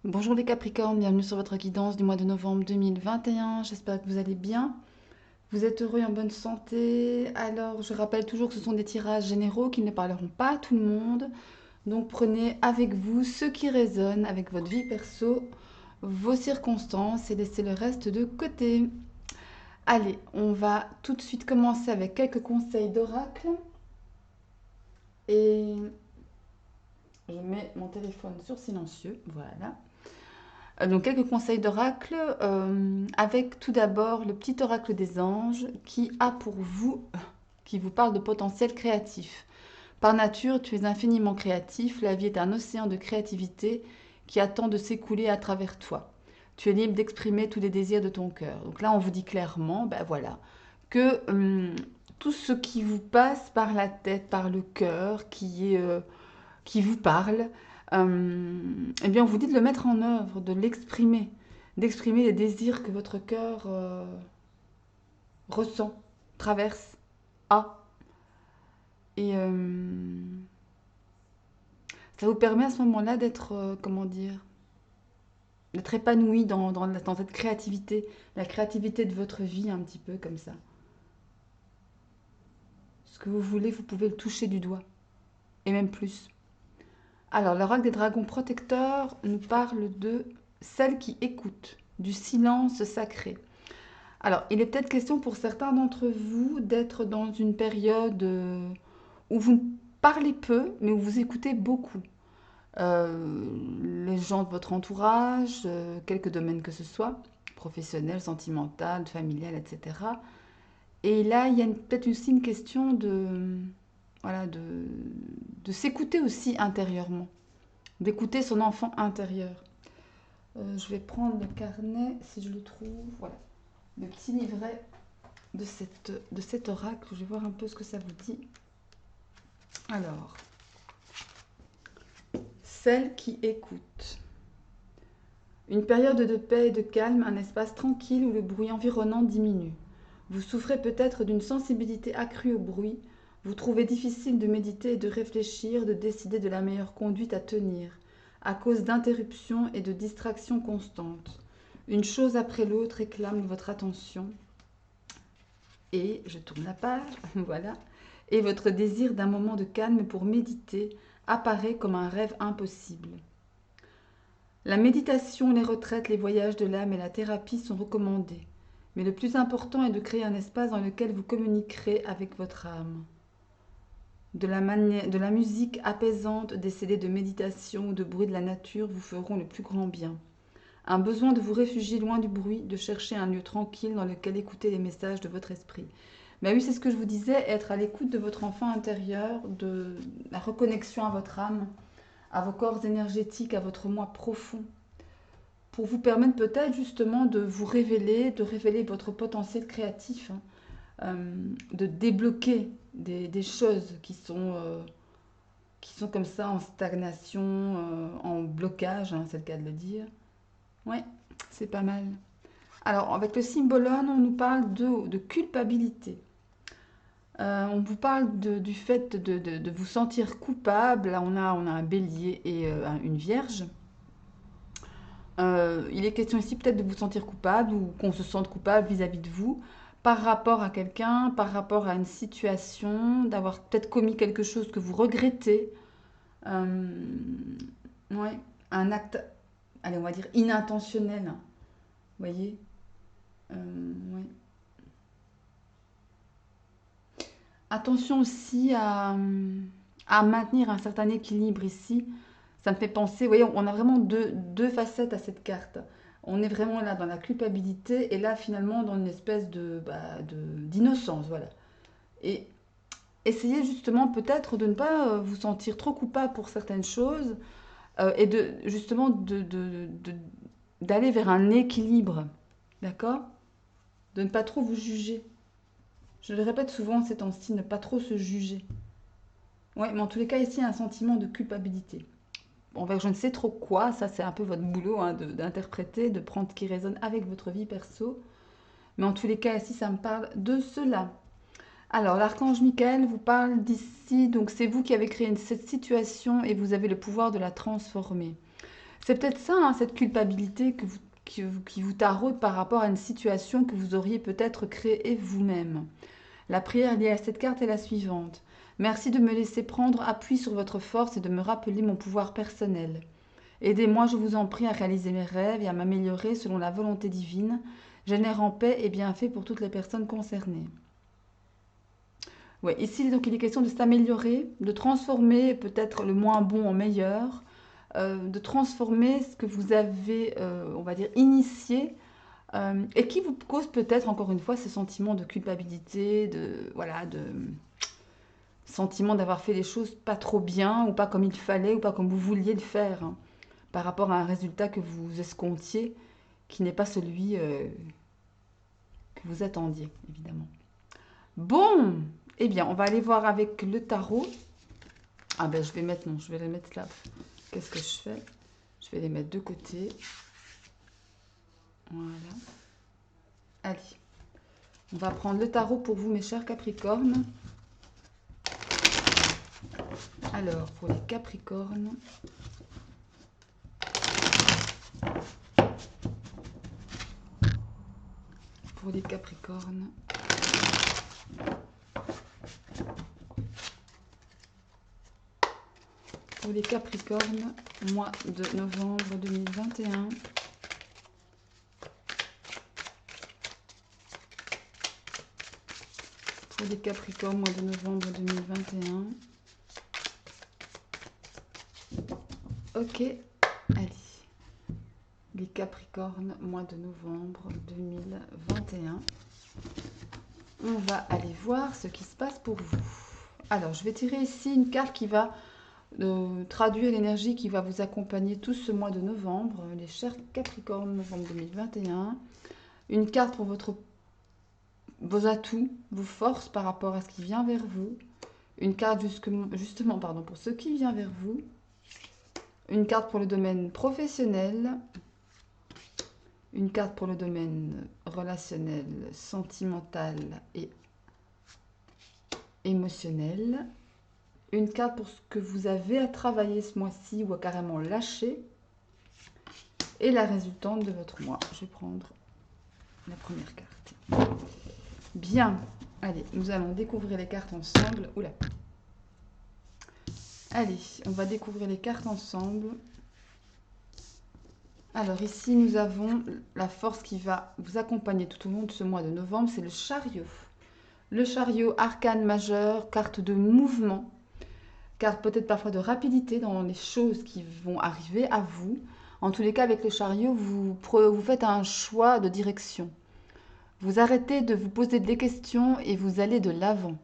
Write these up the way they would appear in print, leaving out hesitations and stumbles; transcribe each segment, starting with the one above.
Bonjour les Capricornes, bienvenue sur votre guidance du mois de novembre 2021. J'espère que vous allez bien. Vous êtes heureux et en bonne santé. Alors, je rappelle toujours que ce sont des tirages généraux qui ne parleront pas à tout le monde. Donc, prenez avec vous ce qui résonne avec votre vie perso, vos circonstances et laissez le reste de côté. Allez, on va tout de suite commencer avec quelques conseils d'oracle. Et je mets mon téléphone sur silencieux. Voilà. Donc quelques conseils d'oracle, avec tout d'abord le petit oracle des anges qui a pour vous, qui vous parle de potentiel créatif. Par nature, tu es infiniment créatif, la vie est un océan de créativité qui attend de s'écouler à travers toi. Tu es libre d'exprimer tous les désirs de ton cœur. Donc là, on vous dit clairement, ben voilà, que tout ce qui vous passe par la tête, par le cœur, qui vous parle, eh bien, on vous dit de le mettre en œuvre, de l'exprimer, d'exprimer les désirs que votre cœur ressent, traverse, a. Et ça vous permet à ce moment-là d'être, comment dire, d'être épanoui dans cette créativité, la créativité de votre vie, un petit peu comme ça. Ce que vous voulez, vous pouvez le toucher du doigt, et même plus. Alors, l'oracle des dragons protecteurs nous parle de celle qui écoute, du silence sacré. Alors, il est peut-être question pour certains d'entre vous d'être dans une période où vous parlez peu, mais où vous écoutez beaucoup. Les gens de votre entourage, quelques domaines que ce soit, professionnel, sentimental, familial, etc. Et là, il y a peut-être aussi une question voilà, de s'écouter aussi intérieurement, d'écouter son enfant intérieur. Je vais prendre le carnet si je le trouve. Voilà, le petit livret de cet oracle. Je vais voir un peu ce que ça vous dit. Alors, celle qui écoute. Une période de paix et de calme, un espace tranquille où le bruit environnant diminue. Vous souffrez peut-être d'une sensibilité accrue au bruit. Vous trouvez difficile de méditer et de réfléchir, de décider de la meilleure conduite à tenir, à cause d'interruptions et de distractions constantes. Une chose après l'autre réclame votre attention. Et je tourne la page, voilà. Et votre désir d'un moment de calme pour méditer apparaît comme un rêve impossible. La méditation, les retraites, les voyages de l'âme et la thérapie sont recommandés. Mais le plus important est de créer un espace dans lequel vous communiquerez avec votre âme. De la musique apaisante, des CD de méditation ou de bruit de la nature vous feront le plus grand bien. Un besoin de vous réfugier loin du bruit, de chercher un lieu tranquille dans lequel écouter les messages de votre esprit. Mais oui, c'est ce que je vous disais, être à l'écoute de votre enfant intérieur, de la reconnexion à votre âme, à vos corps énergétiques, à votre moi profond, pour vous permettre peut-être justement de révéler votre potentiel créatif, hein, de débloquer des choses qui sont comme ça en stagnation, en blocage, hein, c'est le cas de le dire. Ouais, c'est pas mal. Alors, avec le symbolone, on nous parle de culpabilité. On vous parle du fait de vous sentir coupable. Là, on a un bélier et une vierge. Il est question ici peut-être de vous sentir coupable ou qu'on se sente coupable vis-à-vis de vous par rapport à quelqu'un, par rapport à une situation, d'avoir peut-être commis quelque chose que vous regrettez. Euh, ouais, un acte, allez, on va dire inintentionnel. Vous voyez. Ouais. Attention aussi à maintenir un certain équilibre ici. Ça me fait penser, vous voyez, on a vraiment deux facettes à cette carte. On est vraiment là dans la culpabilité et là finalement dans une espèce d'innocence, voilà. Et essayez justement peut-être de ne pas vous sentir trop coupable pour certaines choses et de justement d'aller vers un équilibre, d'accord? De ne pas trop vous juger. Je le répète souvent ces temps-ci, ne pas trop se juger. Oui, mais en tous les cas, ici, il y a un sentiment de culpabilité. Envers je ne sais trop quoi, ça c'est un peu votre boulot hein, d'interpréter, de prendre ce qui résonne avec votre vie perso. Mais en tous les cas, ici, ça me parle de cela. Alors, l'archange Michael vous parle d'ici, donc c'est vous qui avez créé cette situation et vous avez le pouvoir de la transformer. C'est peut-être ça, hein, cette culpabilité qui vous taraude par rapport à une situation que vous auriez peut-être créée vous-même. La prière liée à cette carte est la suivante. Merci de me laisser prendre appui sur votre force et de me rappeler mon pouvoir personnel. Aidez-moi, je vous en prie, à réaliser mes rêves et à m'améliorer selon la volonté divine, générant paix et bienfait pour toutes les personnes concernées. Ouais, ici, donc, il est question de s'améliorer, de transformer peut-être le moins bon en meilleur, de transformer ce que vous avez, on va dire, initié, et qui vous cause peut-être, encore une fois, ce sentiment de culpabilité, de, voilà, de sentiment d'avoir fait les choses pas trop bien, ou pas comme il fallait, ou pas comme vous vouliez le faire, hein, par rapport à un résultat que vous escomptiez, qui n'est pas celui que vous attendiez, évidemment. Bon, eh bien, on va aller voir avec le tarot. Ah ben, je vais mettre, non, je vais les mettre là. Qu'est-ce que je fais? Je vais les mettre de côté. Voilà. Allez, on va prendre le tarot pour vous, mes chers Capricornes. Alors, pour les Capricornes, pour les Capricornes, pour les Capricornes, mois de novembre 2021. Pour les Capricornes, mois de novembre 2021. Ok, allez. Les Capricornes, mois de novembre 2021. On va aller voir ce qui se passe pour vous. Alors, je vais tirer ici une carte qui va traduire l'énergie qui va vous accompagner tout ce mois de novembre, les chers Capricornes, novembre 2021. Une carte pour vos atouts, vos forces par rapport à ce qui vient vers vous. Une carte justement pour ce qui vient vers vous. Une carte pour le domaine professionnel. Une carte pour le domaine relationnel, sentimental et émotionnel. Une carte pour ce que vous avez à travailler ce mois-ci ou à carrément lâcher. Et la résultante de votre mois. Je vais prendre la première carte. Bien. Allez, nous allons découvrir les cartes ensemble. Oula. Allez, on va découvrir les cartes ensemble. Alors ici, nous avons la force qui va vous accompagner tout au long de ce mois de novembre, c'est le chariot. Le chariot, arcane majeur, carte de mouvement, carte peut-être parfois de rapidité dans les choses qui vont arriver à vous. En tous les cas, avec le chariot, vous faites un choix de direction. Vous arrêtez de vous poser des questions et vous allez de l'avant.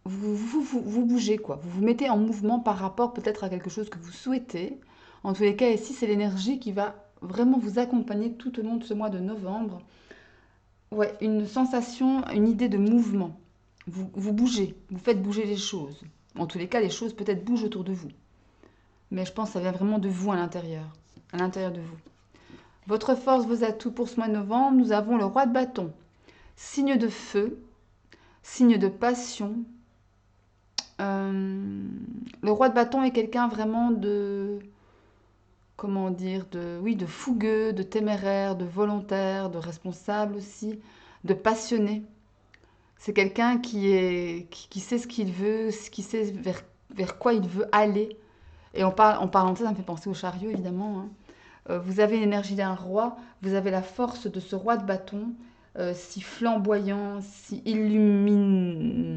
Vous bougez, quoi. Vous vous mettez en mouvement par rapport peut-être à quelque chose que vous souhaitez. En tous les cas, ici, c'est l'énergie qui va vraiment vous accompagner tout au long de ce mois de novembre. Ouais, une sensation, une idée de mouvement. Vous bougez, vous faites bouger les choses. En tous les cas, les choses peut-être bougent autour de vous. Mais je pense que ça vient vraiment de vous à l'intérieur de vous. Votre force, vos atouts pour ce mois de novembre, nous avons le roi de bâton. Signe de feu, signe de passion. Le roi de bâton est quelqu'un vraiment de... Comment dire, de fougueux, de téméraire, de volontaire, de responsable aussi, de passionné. C'est quelqu'un qui sait ce qu'il veut, qui sait vers quoi il veut aller. Et en parlant de ça, ça me fait penser au chariot, évidemment. Hein. Vous avez l'énergie d'un roi, vous avez la force de ce roi de bâton, si flamboyant, si illuminant,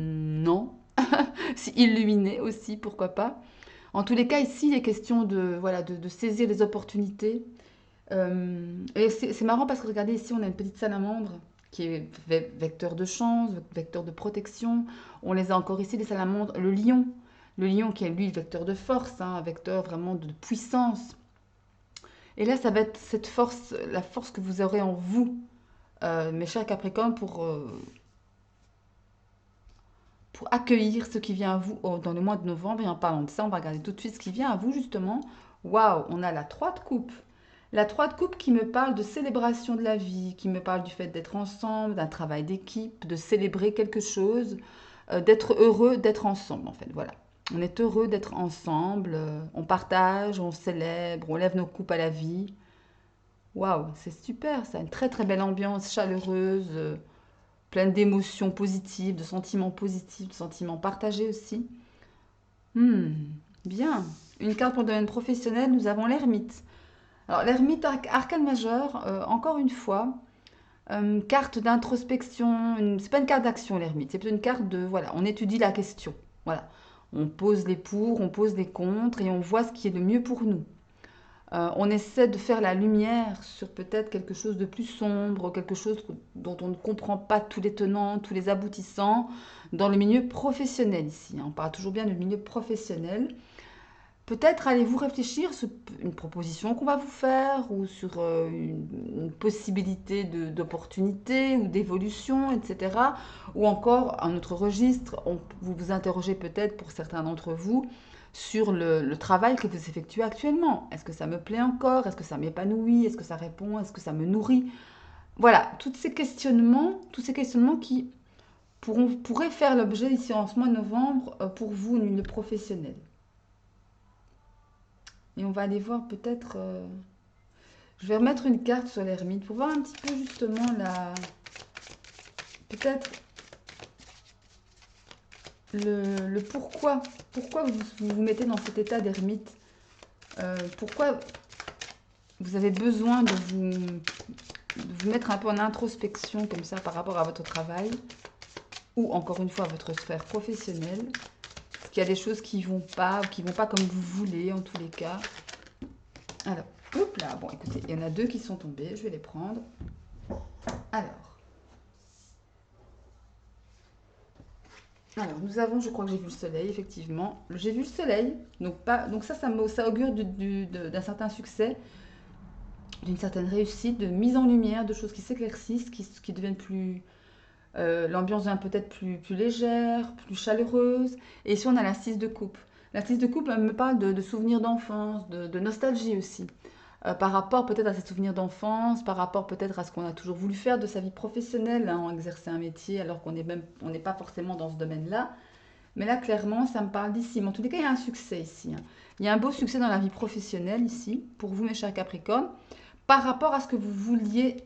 si illuminé aussi, pourquoi pas. En tous les cas, ici, il est question de saisir les opportunités. Et c'est marrant parce que regardez, ici, on a une petite salamandre qui est vecteur de chance, vecteur de protection. On les a encore ici, les salamandres. Le lion qui est lui vecteur de force, hein, vecteur vraiment de puissance. Et là, ça va être cette force, la force que vous aurez en vous, mes chers Capricornes, pour accueillir ce qui vient à vous dans le mois de novembre. Et en parlant de ça, on va regarder tout de suite ce qui vient à vous, justement. Waouh, on a la 3 de coupe. La 3 de coupe qui me parle de célébration de la vie, qui me parle du fait d'être ensemble, d'un travail d'équipe, de célébrer quelque chose, d'être heureux, d'être ensemble, en fait. Voilà. On est heureux d'être ensemble, on partage, on célèbre, on lève nos coupes à la vie. Waouh, c'est super ça, une très très belle ambiance chaleureuse, pleine d'émotions positives, de sentiments positifs, de sentiments partagés aussi. Hmm, bien. Une carte pour le domaine professionnel, nous avons l'ermite. Alors l'ermite arcane majeur, encore une fois, carte d'introspection, c'est pas une carte d'action l'ermite, c'est plutôt une carte de, voilà, on étudie la question. Voilà. On pose les pour, on pose les contre et on voit ce qui est le mieux pour nous. On essaie de faire la lumière sur peut-être quelque chose de plus sombre, quelque chose dont on ne comprend pas tous les tenants, tous les aboutissants, dans le milieu professionnel ici, hein. On parle toujours bien du milieu professionnel. Peut-être allez-vous réfléchir sur une proposition qu'on va vous faire ou sur une possibilité d'opportunité ou d'évolution, etc. Ou encore un autre registre, vous vous interrogez peut-être pour certains d'entre vous sur le travail que vous effectuez actuellement. Est-ce que ça me plaît encore? Est-ce que ça m'épanouit? Est-ce que ça répond? Est-ce que ça me nourrit? Voilà, tous ces questionnements qui pourraient faire l'objet ici en ce mois de novembre pour vous au milieu professionnel. Et on va aller voir peut-être. Je vais remettre une carte sur l'ermite pour voir un petit peu justement peut-être le pourquoi. Pourquoi vous vous mettez dans cet état d'ermite. Pourquoi vous avez besoin de vous mettre un peu en introspection comme ça par rapport à votre travail ou encore une fois à votre sphère professionnelle. Est-ce qu'il y a des choses qui vont pas ou qui vont pas comme vous voulez en tous les cas. Alors, hop là, bon écoutez, il y en a deux qui sont tombés, je vais les prendre. Alors, nous avons, je crois que j'ai vu le soleil, effectivement. J'ai vu le soleil, donc ça augure d'un certain succès, d'une certaine réussite, de mise en lumière, de choses qui s'éclaircissent, qui deviennent plus... l'ambiance devient peut-être plus légère, plus chaleureuse. Et ici, on a la 6 de coupe. La 6 de coupe, elle me parle de souvenirs d'enfance, de nostalgie aussi. Par rapport peut-être à ses souvenirs d'enfance, par rapport peut-être à ce qu'on a toujours voulu faire de sa vie professionnelle, hein, exercer un métier alors on n'est pas forcément dans ce domaine-là. Mais là, clairement, ça me parle d'ici. Mais en tous les cas, il y a un succès ici, hein. Il y a un beau succès dans la vie professionnelle ici, pour vous, mes chers Capricornes, par rapport à ce que vous vouliez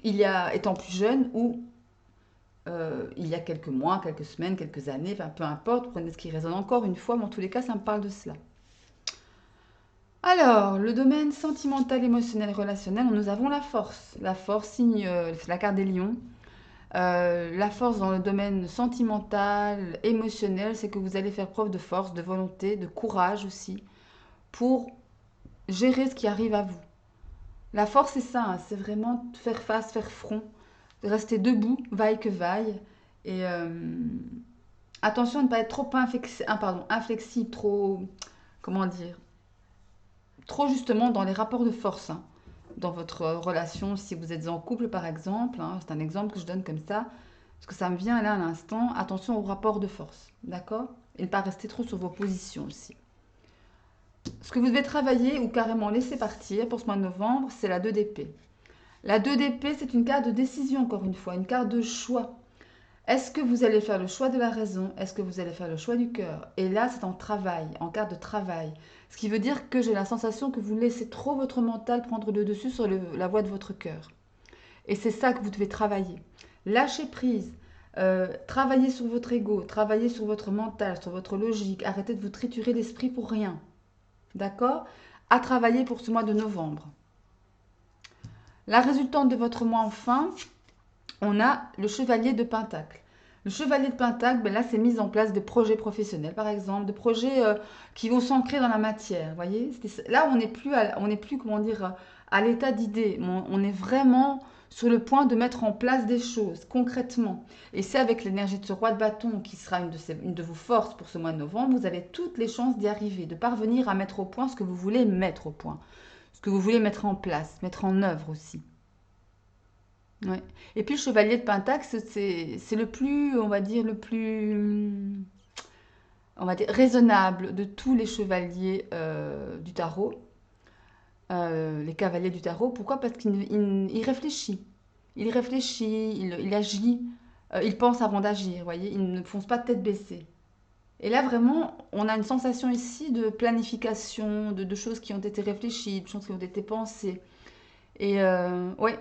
étant plus jeune ou il y a quelques mois, quelques semaines, quelques années, enfin peu importe, prenez ce qui résonne encore une fois, mais en tous les cas, ça me parle de cela. Alors, le domaine sentimental, émotionnel, relationnel, nous avons la force. La force signe, c'est la carte des lions. La force dans le domaine sentimental, émotionnel, c'est que vous allez faire preuve de force, de volonté, de courage aussi, pour gérer ce qui arrive à vous. La force, c'est ça, hein, c'est vraiment faire face, faire front, de rester debout, vaille que vaille. Et attention à ne pas être trop inflexible, trop, comment dire, trop justement dans les rapports de force, hein. Dans votre relation, si vous êtes en couple par exemple, hein, c'est un exemple que je donne comme ça, parce que ça me vient là à l'instant, attention aux rapports de force, d'accord? Et ne pas rester trop sur vos positions aussi. Ce que vous devez travailler ou carrément laisser partir pour ce mois de novembre, c'est la 2 d'épée. La 2 d'épée, c'est une carte de décision encore une fois, une carte de choix. Est-ce que vous allez faire le choix de la raison? Est-ce que vous allez faire le choix du cœur? Et là, c'est en travail, en carte de travail. Ce qui veut dire que j'ai la sensation que vous laissez trop votre mental prendre le dessus sur la voie de votre cœur. Et c'est ça que vous devez travailler. Lâcher prise, travailler sur votre ego, travailler sur votre mental, sur votre logique. Arrêtez de vous triturer l'esprit pour rien. D'accord? À travailler pour ce mois de novembre. La résultante de votre mois enfin, on a le chevalier de Pentacle. Le chevalier de Pentacle, ben là, c'est mise en place de projets professionnels, par exemple, de projets qui vont s'ancrer dans la matière. Voyez, là, on n'est plus, comment dire, à l'état d'idée. On est vraiment sur le point de mettre en place des choses concrètement. Et c'est avec l'énergie de ce roi de bâton qui sera une de vos forces pour ce mois de novembre, vous avez toutes les chances d'y arriver, de parvenir à mettre au point ce que vous voulez mettre au point, ce que vous voulez mettre en place, mettre en œuvre aussi. Ouais. Et puis le chevalier de Pentacle, c'est le plus, on va dire, on va dire, raisonnable de tous les chevaliers du tarot, les cavaliers du tarot. Pourquoi? Parce qu'il réfléchit. Il réfléchit, il agit, il pense avant d'agir, voyez. Il ne fonce pas tête baissée. Et là, vraiment, on a une sensation ici de planification, de choses qui ont été réfléchies, de choses qui ont été pensées. Et ouais,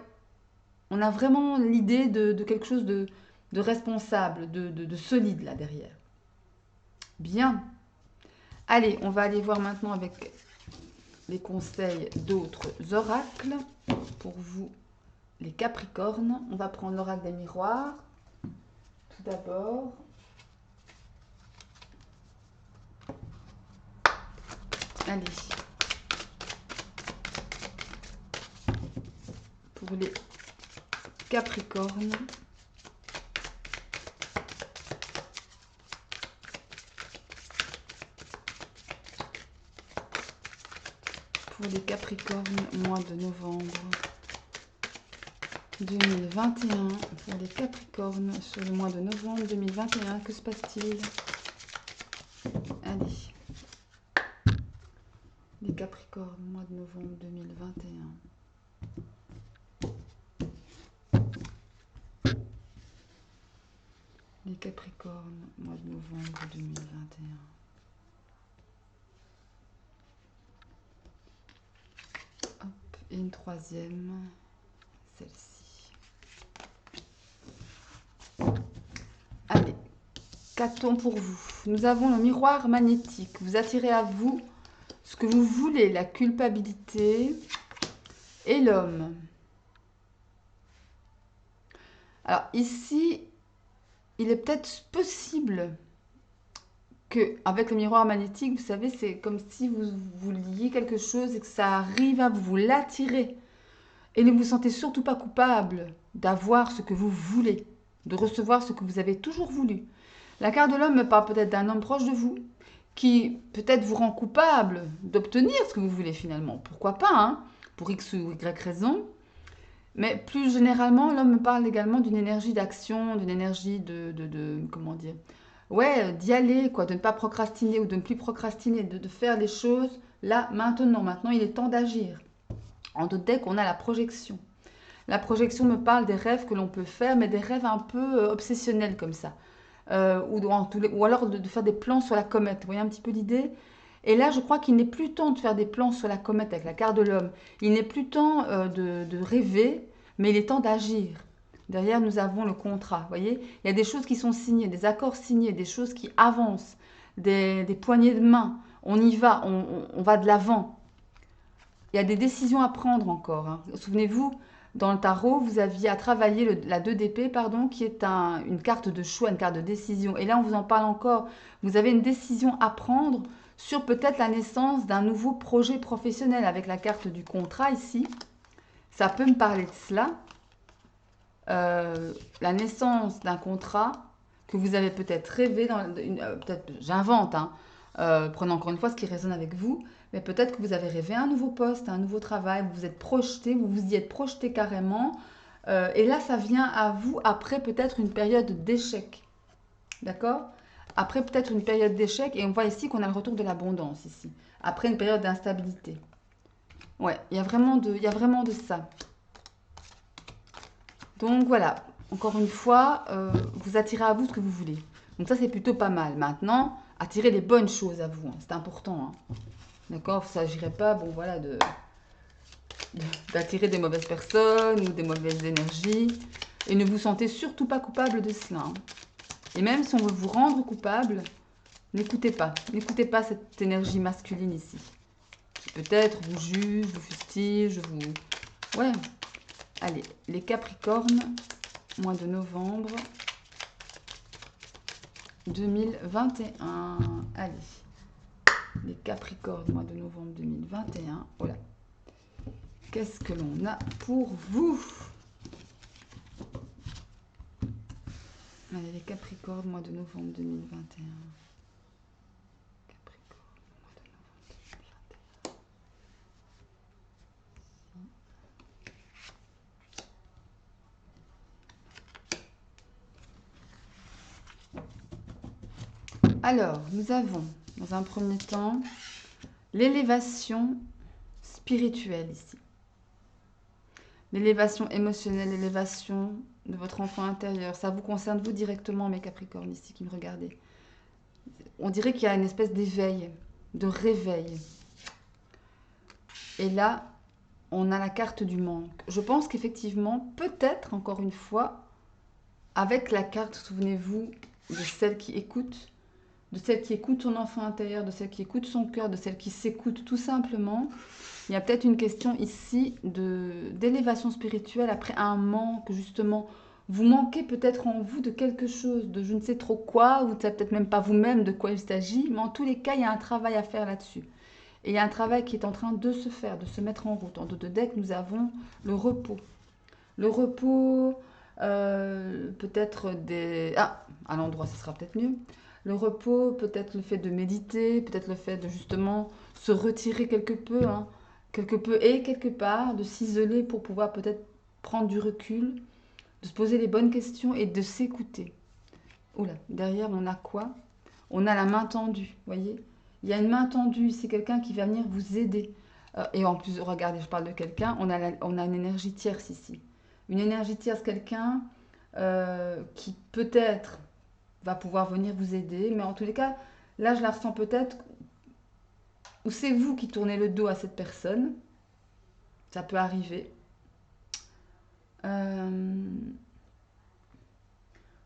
on a vraiment l'idée de quelque chose de responsable, de solide là derrière. Bien. Allez, on va aller voir maintenant avec les conseils d'autres oracles pour vous, les Capricornes. On va prendre l'oracle des miroirs. Tout d'abord, allez, pour les Capricornes, pour les Capricornes, mois de novembre 2021, pour les Capricornes sur le mois de novembre 2021, que se passe-t-il? Allez, les Capricornes, mois de novembre 2021. Les Capricornes, mois de novembre 2021. Hop, et une troisième, celle-ci. Allez, qu'a-t-on pour vous? Nous avons le miroir magnétique. Vous attirez à vous ce que vous voulez, la culpabilité et l'homme. Alors ici, il est peut-être possible que, avec le miroir magnétique, vous savez, c'est comme si vous vouliez quelque chose et que ça arrive à vous, vous l'attirez. Et ne vous sentez surtout pas coupable d'avoir ce que vous voulez, de recevoir ce que vous avez toujours voulu. La carte de l'homme me parle peut-être d'un homme proche de vous, qui peut-être vous rend coupable d'obtenir ce que vous voulez finalement. Pourquoi pas, hein, pour X ou Y raison. Mais plus généralement, l'homme me parle également d'une énergie d'action, d'une énergie comment dire, ouais, d'y aller, quoi, de ne pas procrastiner ou de ne plus procrastiner, de faire les choses là, maintenant. Maintenant, il est temps d'agir. En d'autres decks, on a la projection. La projection me parle des rêves que l'on peut faire, mais des rêves un peu obsessionnels comme ça. Ou alors de faire des plans sur la comète. Vous voyez un petit peu l'idée? Et là, je crois qu'il n'est plus temps de faire des plans sur la comète avec la carte de l'homme. Il n'est plus temps de rêver, mais il est temps d'agir. Derrière, nous avons le contrat. Vous voyez, il y a des choses qui sont signées, des accords signés, des choses qui avancent, des poignées de main. On y va, on va de l'avant. Il y a des décisions à prendre encore, hein. Souvenez-vous, dans le tarot, vous aviez à travailler la 2 d'épée, pardon, qui est une carte de choix, une carte de décision. Et là, on vous en parle encore. Vous avez une décision à prendre sur peut-être la naissance d'un nouveau projet professionnel avec la carte du contrat ici. Ça peut me parler de cela. La naissance d'un contrat que vous avez peut-être rêvé, peut-être j'invente, hein, prenez encore une fois ce qui résonne avec vous, mais peut-être que vous avez rêvé un nouveau poste, un nouveau travail, vous vous êtes projeté, vous vous y êtes projeté carrément, et là ça vient à vous après peut-être une période d'échec, d'accord? Après peut-être une période d'échec, et on voit ici qu'on a le retour de l'abondance ici, après une période d'instabilité. Ouais, il y a vraiment de ça. Donc voilà, encore une fois, vous attirez à vous ce que vous voulez. Donc ça, c'est plutôt pas mal. Maintenant, attirez les bonnes choses à vous, hein. C'est important, hein. D'accord? Il ne s'agirait pas, bon voilà, d'attirer des mauvaises personnes ou des mauvaises énergies. Et ne vous sentez surtout pas coupable de cela, hein. Et même si on veut vous rendre coupable, n'écoutez pas. N'écoutez pas cette énergie masculine ici. Qui peut-être vous juge, vous fustige, vous... Ouais. Allez, les Capricornes, mois de novembre 2021. Allez, les Capricornes, mois de novembre 2021. Voilà. Qu'est-ce que l'on a pour vous? Allez, les Capricornes, mois de novembre 2021. Capricorne, mois de novembre 2021. Alors, nous avons, dans un premier temps, l'élévation spirituelle ici. L'élévation émotionnelle, l'élévation de votre enfant intérieur. Ça vous concerne vous directement, mes Capricornes ici qui me regardez. on dirait qu'il y a une espèce d'éveil, de réveil. Et là, on a la carte du manque. Je pense qu'effectivement, peut-être, encore une fois, avec la carte, souvenez-vous, de celle qui écoute, son enfant intérieur, de celle qui écoute son cœur, de celle qui s'écoute tout simplement. Il y a peut-être une question ici d'élévation spirituelle après un manque, justement. Vous manquez peut-être en vous de quelque chose, de je ne sais trop quoi, ou c'est peut-être même pas vous-même de quoi il s'agit, mais en tous les cas, il y a un travail à faire là-dessus. Et il y a un travail qui est en train de se faire, de se mettre en route. En dos de deck, nous avons le repos. Le repos, peut-être des... Ah, à l'endroit, ce sera peut-être mieux. Le repos, peut-être le fait de méditer, peut-être le fait de justement se retirer quelque peu, hein, quelque peu et quelque part, de s'isoler pour pouvoir peut-être prendre du recul, de se poser les bonnes questions et de s'écouter. Oula, derrière, on a quoi? On a la main tendue, voyez? Il y a une main tendue, c'est quelqu'un qui va venir vous aider. Et en plus, regardez, je parle de quelqu'un, on a une énergie tierce ici. Une énergie tierce, quelqu'un qui peut-être va pouvoir venir vous aider, mais en tous les cas, là, je la ressens peut-être, ou c'est vous qui tournez le dos à cette personne, ça peut arriver. Euh,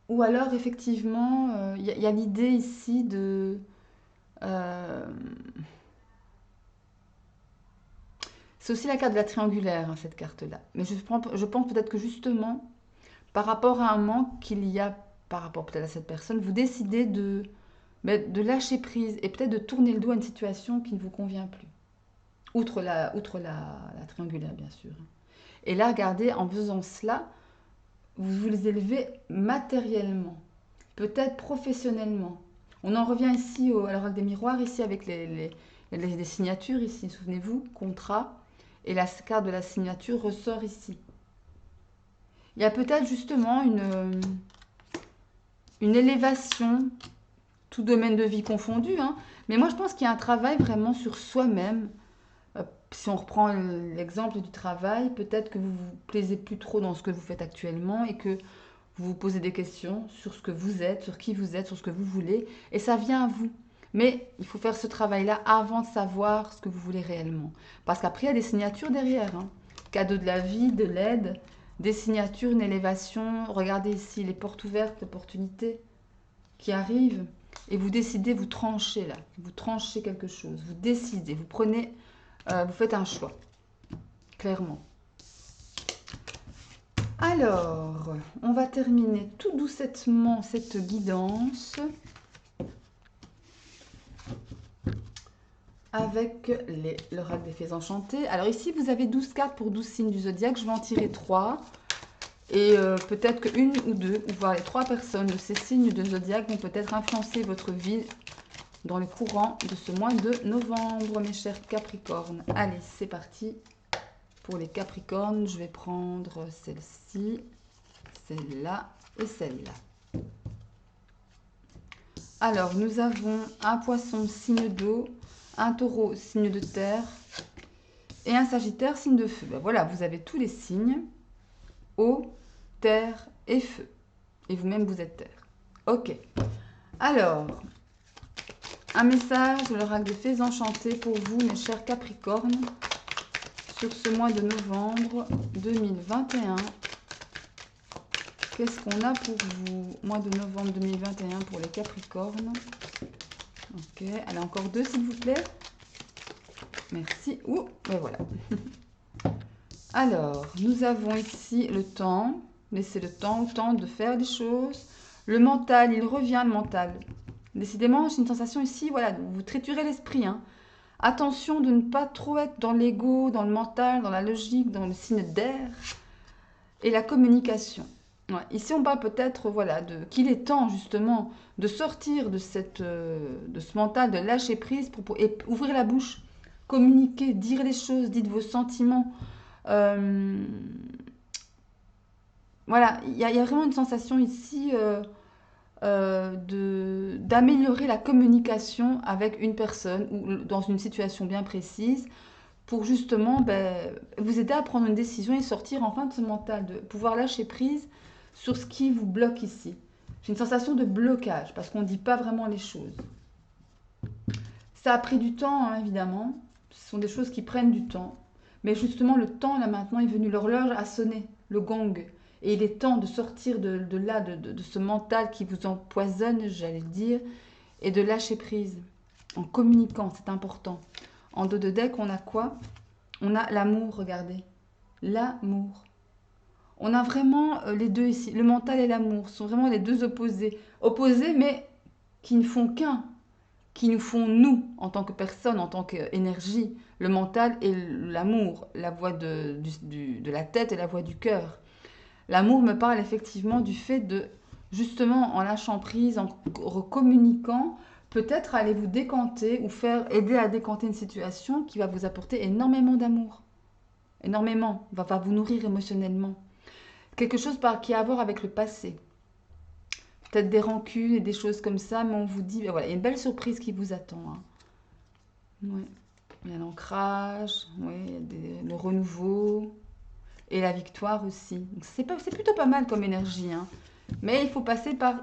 ou alors, effectivement, y a l'idée ici de... euh, c'est aussi la carte de la triangulaire, hein, cette carte-là. Mais je pense peut-être que justement, par rapport à un manque qu'il y a par rapport peut-être à cette personne, vous décidez de lâcher prise et peut-être de tourner le dos à une situation qui ne vous convient plus. Outre la triangulaire, bien sûr. Et là, regardez, en faisant cela, vous vous élevez matériellement, peut-être professionnellement. On en revient ici à l'oracle des miroirs, ici avec les signatures, ici, souvenez-vous, contrat, et la carte de la signature ressort ici. Il y a peut-être justement une élévation, tout domaine de vie confondu, hein, mais moi je pense qu'il y a un travail vraiment sur soi-même. Si on reprend l'exemple du travail, peut-être que vous vous plaisez plus trop dans ce que vous faites actuellement et que vous vous posez des questions sur ce que vous êtes, sur qui vous êtes, sur ce que vous voulez, et ça vient à vous. Mais il faut faire ce travail-là avant de savoir ce que vous voulez réellement. Parce qu'après, il y a des signatures derrière, hein. Cadeau de la vie, de l'aide, des signatures, une élévation. Regardez ici les portes ouvertes, l'opportunité qui arrive. Et vous décidez, vous tranchez là. Vous tranchez quelque chose. Vous décidez, vous prenez, vous faites un choix. Clairement. Alors, on va terminer tout doucettement cette guidance avec l'oracle des fées enchantées. Alors ici, vous avez 12 cartes pour 12 signes du zodiaque. Je vais en tirer 3. Et peut-être qu'une ou deux, ou voire les 3 personnes de ces signes de zodiaque vont peut-être influencer votre vie dans le courant de ce mois de novembre, mes chers Capricornes. Allez, c'est parti. Pour les Capricornes, je vais prendre celle-ci, celle-là et celle-là. Alors, nous avons un poisson, signe d'eau, un taureau, signe de terre, et un sagittaire, signe de feu. Ben voilà, vous avez tous les signes, eau, terre et feu. Et vous-même, vous êtes terre. Ok. Alors, un message de l'oracle des fées enchantées pour vous, mes chers Capricornes, sur ce mois de novembre 2021. Qu'est-ce qu'on a pour vous? Mois de novembre 2021 pour les Capricornes. Ok, allez, encore 2 s'il vous plaît. Merci. Ouh, ben voilà. Alors, nous avons ici le temps. Laissez le temps au temps de faire des choses. Le mental, il revient le mental. Décidément, j'ai une sensation ici, voilà, vous triturez l'esprit, hein. Attention de ne pas trop être dans l'ego, dans le mental, dans la logique, dans le signe d'air et la communication. Ouais, ici, on parle peut-être voilà, qu'il est temps justement de sortir de ce mental, de lâcher prise et ouvrir la bouche, communiquer, dire les choses, dites vos sentiments. Voilà, il y a vraiment une sensation ici d'améliorer la communication avec une personne ou dans une situation bien précise pour justement vous aider à prendre une décision et sortir enfin de ce mental, de pouvoir lâcher prise sur ce qui vous bloque ici. J'ai une sensation de blocage parce qu'on ne dit pas vraiment les choses. Ça a pris du temps, hein, évidemment. Ce sont des choses qui prennent du temps. Mais justement, le temps, là maintenant, est venu. L'horloge a sonné, le gong. Et il est temps de sortir de là, de ce mental qui vous empoisonne, j'allais le dire, et de lâcher prise. En communiquant, c'est important. En dos de deck, on a quoi? On a l'amour, regardez. L'amour. On a vraiment les deux ici. Le mental et l'amour sont vraiment les deux opposés. Opposés, mais qui ne font qu'un. Qui nous font nous, en tant que personne, en tant qu'énergie. Le mental et l'amour. La voix de la tête et la voix du cœur. L'amour me parle effectivement du fait de, justement, en lâchant prise, en recommuniquant, peut-être aller vous décanter ou faire aider à décanter une situation qui va vous apporter énormément d'amour. Énormément. Va vous nourrir émotionnellement. Quelque chose qui a à voir avec le passé. Peut-être des rancunes et des choses comme ça, mais on vous dit, ben voilà, il y a une belle surprise qui vous attend. Hein. Ouais. Il y a l'ancrage, ouais, le renouveau et la victoire aussi. Donc c'est plutôt pas mal comme énergie. Hein. Mais il faut passer par...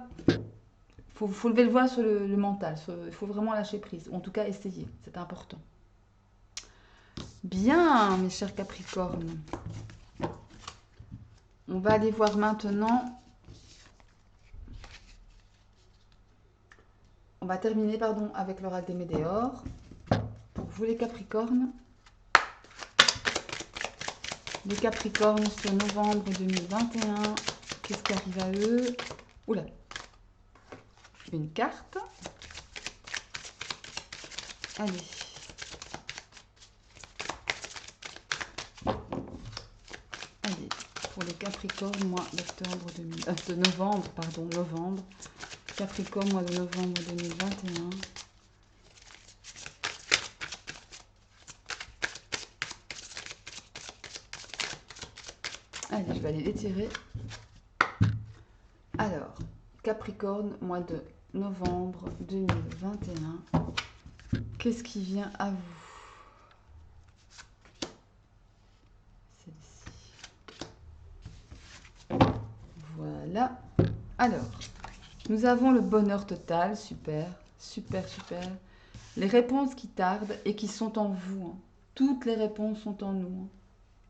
faut lever le voile sur le mental. Il faut vraiment lâcher prise. Ou en tout cas, essayer. C'est important. Bien, mes chers Capricornes. On va aller voir maintenant... On va terminer, pardon, avec l'oracle des Météores. Pour vous les Capricornes. Les Capricornes sur novembre 2021. Qu'est-ce qui arrive à eux? Oula. Une carte. Allez. Allez. Pour les Capricornes, mois de novembre, pardon, novembre. Capricorne, mois de novembre 2021. Allez, je vais aller les tirer. Alors, Capricorne, mois de novembre 2021. Qu'est-ce qui vient à vous? Celle-ci. Voilà. Alors, nous avons le bonheur total. Super, super, super. Les réponses qui tardent et qui sont en vous. Hein. Toutes les réponses sont en nous. Hein.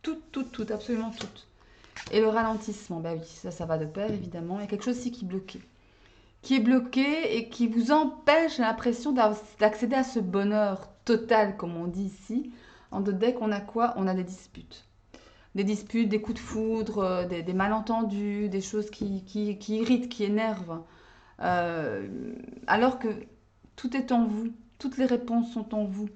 Toutes, absolument toutes. Et le ralentissement, bah oui, ça va de pair, évidemment. Il y a quelque chose ici qui est bloqué. Qui est bloqué et qui vous empêche, j'ai l'impression, d'accéder à ce bonheur total, comme on dit ici. En deux decks, on a quoi? On a des disputes. Des disputes, des coups de foudre, des malentendus, des choses qui irritent, qui énervent. Alors que tout est en vous. Toutes les réponses sont en vous.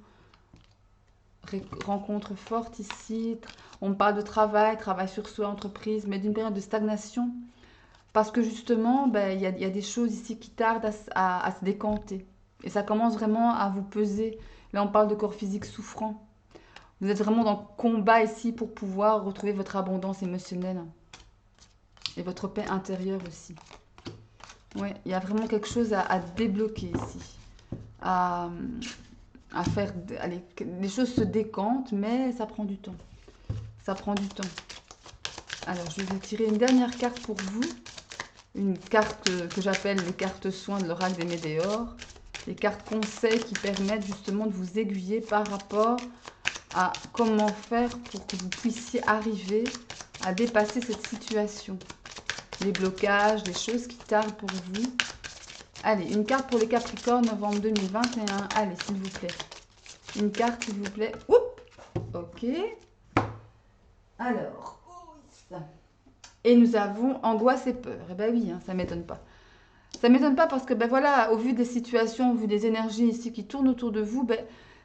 Rencontre forte ici. On parle de travail sur soi, entreprise, mais d'une période de stagnation. Parce que justement, ben, y a des choses ici qui tardent à se décanter. Et ça commence vraiment à vous peser. Là, on parle de corps physique souffrant. Vous êtes vraiment dans le combat ici pour pouvoir retrouver votre abondance émotionnelle. Et votre paix intérieure aussi. Ouais, il y a vraiment quelque chose à débloquer ici. À faire... Allez, les choses se décantent, mais ça prend du temps. Ça prend du temps. Alors, je vais tirer une dernière carte pour vous. Une carte que j'appelle les cartes soins de l'oracle des Météores. Les cartes conseils qui permettent justement de vous aiguiller par rapport à comment faire pour que vous puissiez arriver à dépasser cette situation. Les blocages, les choses qui tardent pour vous. Allez, une carte pour les Capricornes, novembre 2021. Allez, s'il vous plaît. Une carte, s'il vous plaît. Oups. Ok. Alors. Et nous avons angoisse et peur. Eh bien oui, hein, ça ne m'étonne pas. Ça ne m'étonne pas parce que, ben voilà, au vu des situations, au vu des énergies ici qui tournent autour de vous, ben,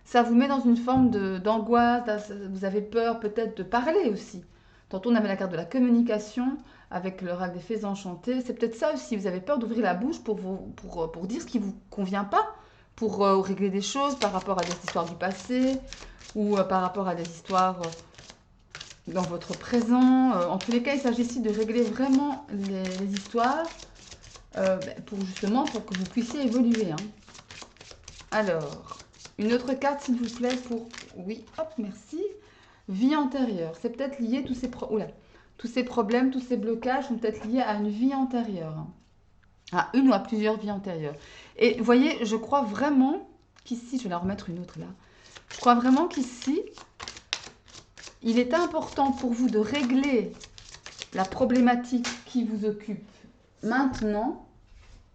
ça vous met dans une forme d'angoisse. Vous avez peur peut-être de parler aussi. Tantôt, on avait la carte de la communication avec l'oracle des fées enchantées. C'est peut-être ça aussi. Vous avez peur d'ouvrir la bouche pour dire ce qui ne vous convient pas, pour régler des choses par rapport à des histoires du passé ou par rapport à des histoires dans votre présent. En tous les cas, il s'agit ici de régler vraiment les histoires pour que vous puissiez évoluer. Hein. Alors, une autre carte, s'il vous plaît, pour... Oui, hop, merci. Vie antérieure. C'est peut-être lié, tous ces problèmes, tous ces blocages sont peut-être liés à une vie antérieure. Hein. À une ou à plusieurs vies antérieures. Et vous voyez, je crois vraiment qu'ici, je vais en remettre une autre là. Je crois vraiment qu'ici, il est important pour vous de régler la problématique qui vous occupe maintenant,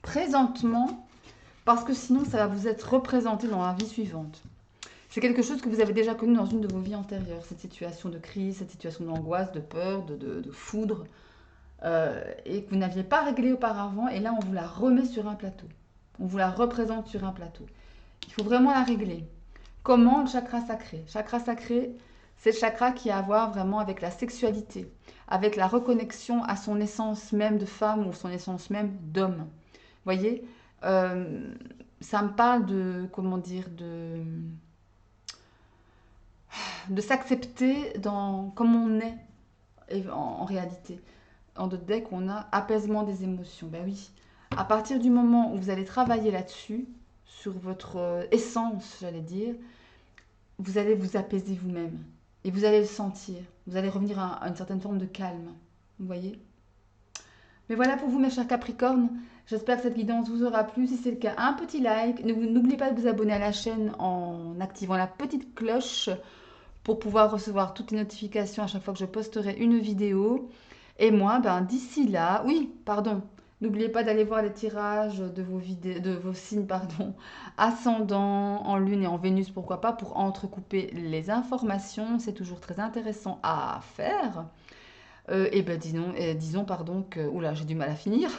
présentement, parce que sinon, ça va vous être représenté dans la vie suivante. C'est quelque chose que vous avez déjà connu dans une de vos vies antérieures, cette situation de crise, cette situation d'angoisse, de peur, de foudre, et que vous n'aviez pas réglé auparavant, et là, on vous la remet sur un plateau. On vous la représente sur un plateau. Il faut vraiment la régler. Comment? Le chakra sacré. Chakra sacré, c'est le chakra qui a à voir vraiment avec la sexualité, avec la reconnexion à son essence même de femme ou son essence même d'homme. Vous voyez, ça me parle de, comment dire, de s'accepter comme on est en réalité. En d'autres decks, on a apaisement des émotions. Ben oui, à partir du moment où vous allez travailler là-dessus, sur votre essence, j'allais dire, vous allez vous apaiser vous-même. Et vous allez le sentir. Vous allez revenir à une certaine forme de calme. Vous voyez? Mais voilà pour vous, mes chers Capricornes. J'espère que cette guidance vous aura plu. Si c'est le cas, un petit like. N'oubliez pas de vous abonner à la chaîne en activant la petite cloche pour pouvoir recevoir toutes les notifications à chaque fois que je posterai une vidéo. Et moi, ben, d'ici là, oui, pardon, n'oubliez pas d'aller voir les tirages de vos signes, pardon, ascendant en Lune et en Vénus, pourquoi pas, pour entrecouper les informations. C'est toujours très intéressant à faire. Et ben disons pardon que... Oula, j'ai du mal à finir,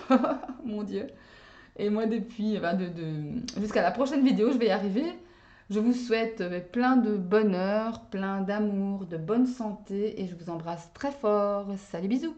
mon Dieu. Et moi, depuis, ben, jusqu'à la prochaine vidéo, je vais y arriver. Je vous souhaite plein de bonheur, plein d'amour, de bonne santé et je vous embrasse très fort. Salut, bisous!